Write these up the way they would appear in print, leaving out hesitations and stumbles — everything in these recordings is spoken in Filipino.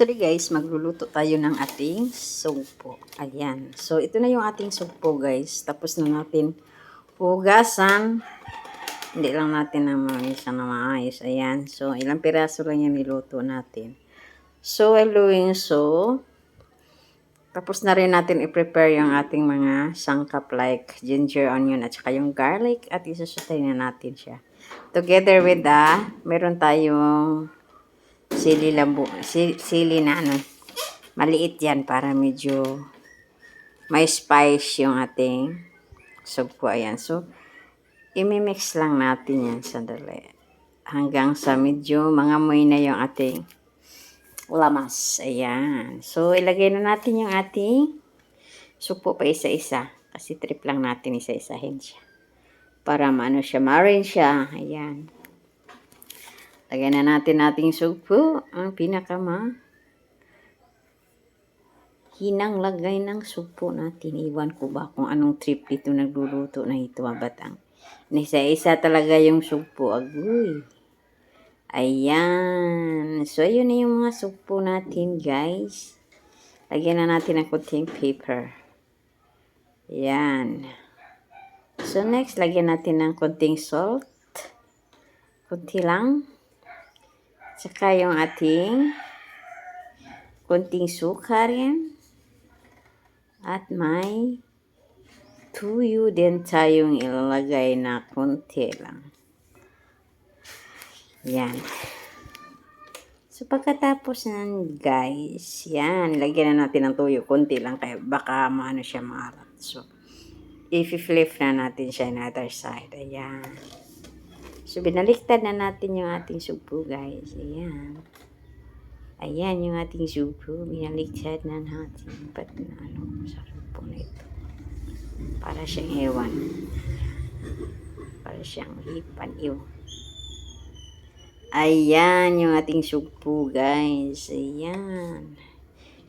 Today guys, magluluto tayo ng ating sugpo. Ayan. So, ito na yung ating sugpo guys. Tapos na natin hugasan. Hindi lang natin naman isa na maayos. Ayan. So, ilang piraso lang yung niluto natin. So, while doing so, tapos na rin natin i-prepare yung ating mga sangkap like ginger, onion, at saka yung garlic. At isusutay na natin siya. Together with meron tayong sili na maliit yan para medyo may spice yung ating sugpo. Ayan. So, imimix lang natin yan sandali. Hanggang sa medyo mangamoy na yung ating lamas. Ayan. So, ilagay na natin yung ating sugpo pa isa-isa. Kasi trip lang natin isa-isahin siya. Para maano siya, marin siya. Ayan. Lagyan na natin ating sugpo. Ang hinang lagay ng sugpo natin. Iwan ko ba kung anong trip dito nagluluto na ito. Batang. Isa-isa talaga yung sugpo. Agoy. Ayan. So, yun na yung mga sugpo natin, guys. Lagyan na natin ng kunting paper. Ayan. So, next, lagyan natin ng kunting salt. Kunti lang. Saka yung ating kunting sukar yan. At may tuyo din tayong ilalagay na kunti lang. Yan. So, pagkatapos nan guys, yan, lagyan na natin ng tuyo. Kunti lang kaya baka maano siya maalat. So, i-flip na natin siya na other side. Ayan. So, binaliktad na natin yung ating sugpo, guys. Ayan. Ayan yung ating sugpo. Binaliktad na natin. Ba't na sa sugpo na ito? Para siyang ewan. Para siyang hipaniw. Ayan yung ating sugpo, guys. Ayan.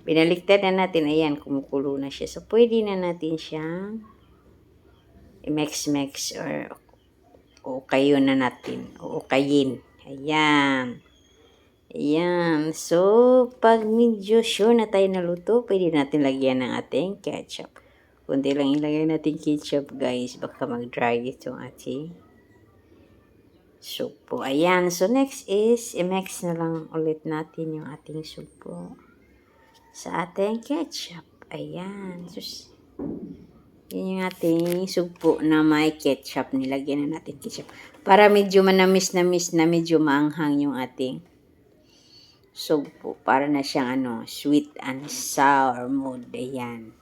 Binaliktad na natin. Ayan, kumukulo na siya. So, pwede na natin siyang i-mix o kayo na natin. O kayin. Ayan. Ayan. So, pag medyo sure na tayo naluto, pwede natin lagyan ng ating ketchup. Kunti lang ilagay natin ketchup, guys. Baka mag-dry itong ating sugpo. Ayan. So, next is, i-mix na lang ulit natin yung ating sugpo sa ating ketchup. Ayan. So, yun yung ating sugpo na may ketchup. Nilagyan na natin ketchup. Para medyo manamis-namis na medyo maanghang yung ating sugpo. Para na siyang sweet and sour mood. Ayan.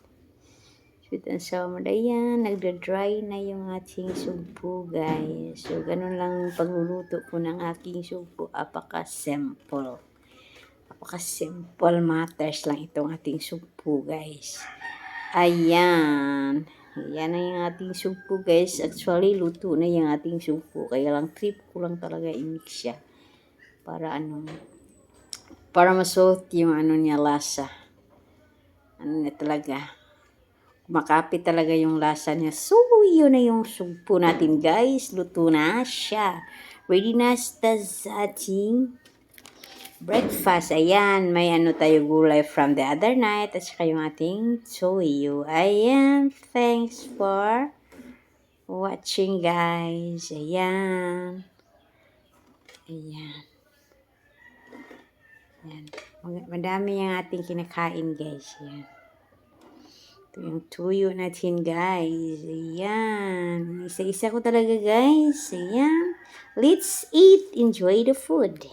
Sweet and sour mood. Ayan. Nagda-dry na yung ating sugpo, guys. So, ganun lang pagluluto ko ng aking sugpo. Apaka-simple. Apaka-simple matters lang itong ating sugpo, guys. Ayan. Yan na yung ating sugpo, guys. Actually, luto na yung ating sugpo. Kaya lang, trip ko lang talaga i-mix siya. Para masuot yung niya lasa. Na talaga. Kumakapit talaga yung lasa niya. So, yun na yung sugpo natin, guys. Luto na siya. Ready na sa ating breakfast. Ayan, may tayo gulay from the other night. At saka yung ating toyo. Ayan, thanks for watching, guys. Ayan. Ayan. Ayan. Madami yung ating kinakain, guys. Ayan. Ito yung tuyo natin, guys. Ayan. Isa-isa ko talaga, guys. Ayan. Let's eat. Enjoy the food.